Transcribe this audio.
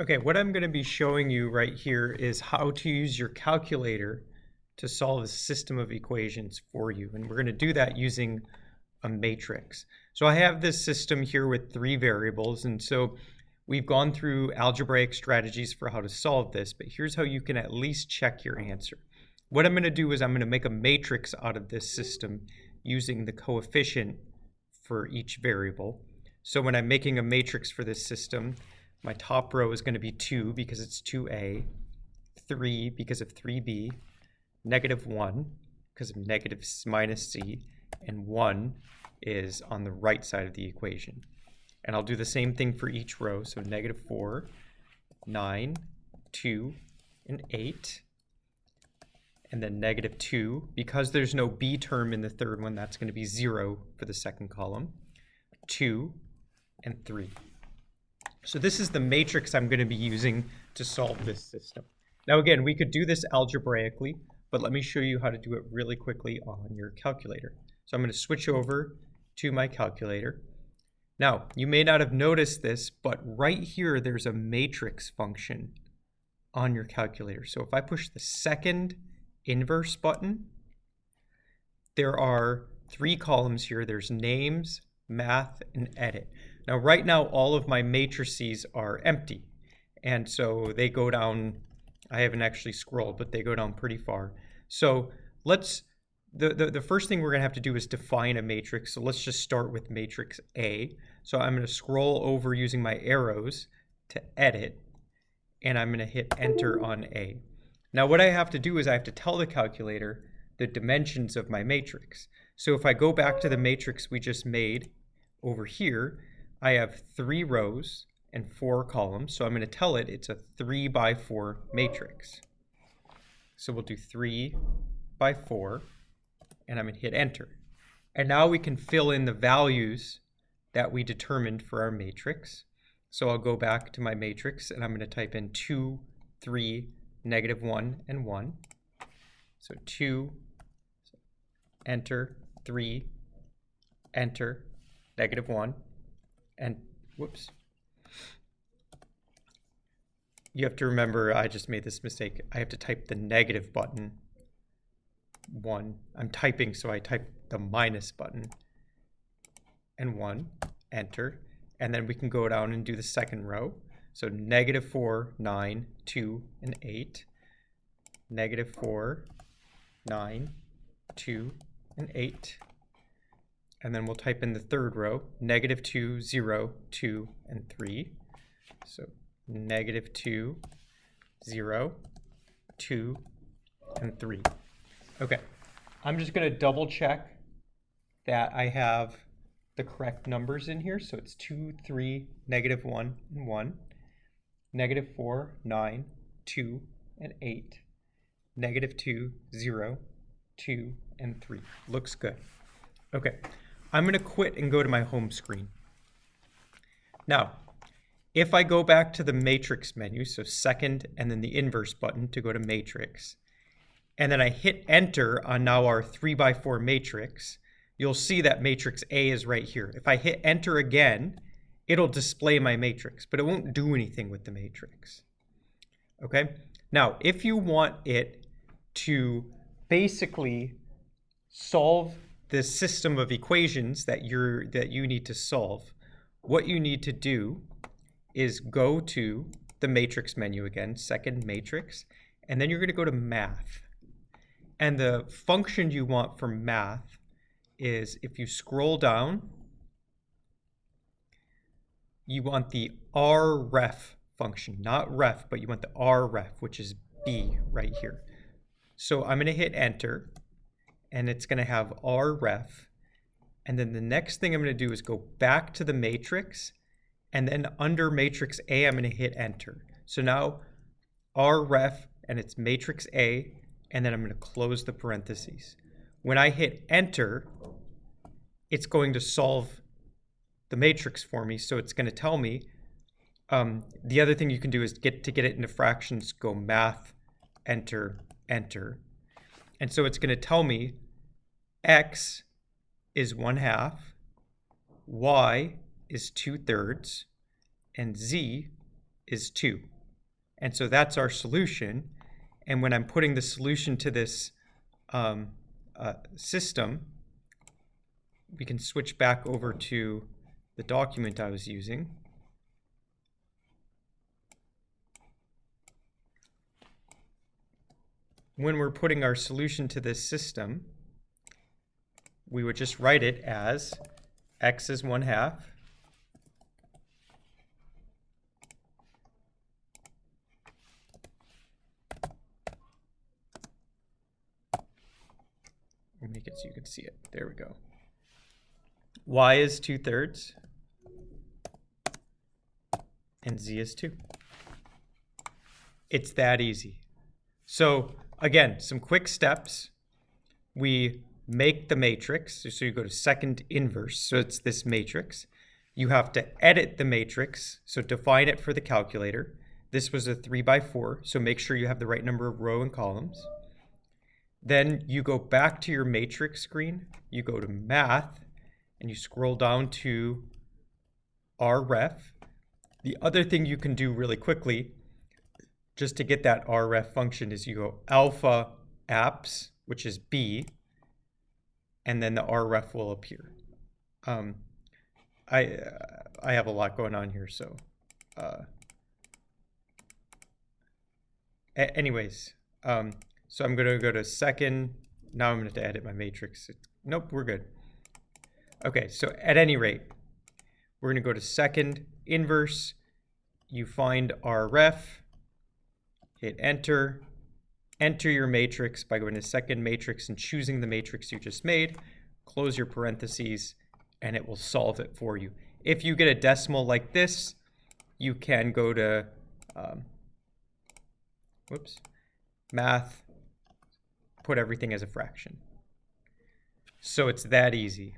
Okay, what I'm going to be showing you right here is how to use your calculator to solve a system of equations for you. And we're going to do that using a matrix. So I have this system here with 3 variables. And so we've gone through algebraic strategies for how to solve this, but here's how you can at least check your answer. What I'm going to do is I'm going to make a matrix out of this system using the coefficient for each variable. So when I'm making a matrix for this system, my top row is going to be 2 because it's 2a, 3 because of 3b, -1 because of negative minus c, and 1 is on the right side of the equation. And I'll do the same thing for each row. So -4, 9, 2, and 8. And then -2. Because there's no b term in the third one, that's going to be 0 for the second column. 2 and 3. So this is the matrix I'm going to be using to solve this system. Now again, we could do this algebraically, but let me show you how to do it really quickly on your calculator. So I'm going to switch over to my calculator. Now, you may not have noticed this, but right here there's a matrix function on your calculator. So if I push the second inverse button, there are 3 columns here. There's names, math, and edit. Now, right now, all of my matrices are empty. And so they go down, I haven't actually scrolled, but they go down pretty far. So the first thing we're going to have to do is define a matrix. So let's just start with matrix A. So I'm going to scroll over using my arrows to edit, and I'm going to hit enter on A. Now, what I have to do is I have to tell the calculator the dimensions of my matrix. So if I go back to the matrix we just made over here, I have 3 rows and 4 columns. So I'm going to tell it it's a 3 by 4 matrix. So we'll do 3 by 4, and I'm going to hit enter. And now we can fill in the values that we determined for our matrix. So I'll go back to my matrix, and I'm going to type in 2, 3, -1, and 1. So 2, enter, 3, enter, -1, and whoops. You have to remember, I just made this mistake. I have to type the negative button, 1. I'm typing, so I type the minus button, and 1, enter. And then we can go down and do the second row. So -4, 9, 2, and 8. -4, 9, 2, and 8. And then we'll type in the third row, -2, 0, 2, and 3. So -2, 0, 2, and 3. Okay, I'm just going to double check that I have the correct numbers in here. So it's 2, 3, -1, and 1. -4, 9, 2, and 8. -2, 0, 2, and 3. Looks good. Okay, I'm going to quit and go to my home screen. Now, if I go back to the matrix menu, so second and then the inverse button to go to matrix, and then I hit enter on now our 3 by 4 matrix, you'll see that matrix A is right here. If I hit enter again, it'll display my matrix, but it won't do anything with the matrix. Okay? Now, if you want it to basically solve the system of equations that you need to solve, what you need to do is go to the matrix menu again, second matrix, and then you're going to go to math. And the function you want for math is, if you scroll down, you want the rref function, not ref, but you want the rref, which is B right here. So I'm going to hit enter, and it's going to have rref. And then the next thing I'm going to do is go back to the matrix, and then under matrix A, I'm going to hit enter. So now rref, and it's matrix A, and then I'm going to close the parentheses. When I hit enter, it's going to solve the matrix for me. So it's going to tell me, the other thing you can do is get it into fractions, go math, enter, enter. And so it's going to tell me x is 1/2, y is 2/3, and z is 2. And so that's our solution. And when I'm putting the solution to this system, we can switch back over to the document I was using. When we're putting our solution to this system, we would just write it as x is 1/2 We'll make it so you can see it. There we go. Y is 2/3 and z is 2. It's that easy. So again, some quick steps. We make the matrix. So you go to second inverse. So it's this matrix. You have to edit the matrix. So define it for the calculator. This was a 3x4. So make sure you have the right number of row and columns. Then you go back to your matrix screen. You go to math and you scroll down to RREF. The other thing you can do really quickly, just to get that RREF function, is you go alpha apps, which is B, and then the RREF will appear. I have a lot going on here, so anyways, so I'm going to go to second. Now I'm going to edit my matrix. Nope, we're good. Okay, so at any rate, we're going to go to second inverse. You find RREF, hit enter, enter your matrix by going to second matrix and choosing the matrix you just made, close your parentheses, and it will solve it for you. If you get a decimal like this, you can go to math, put everything as a fraction. So it's that easy.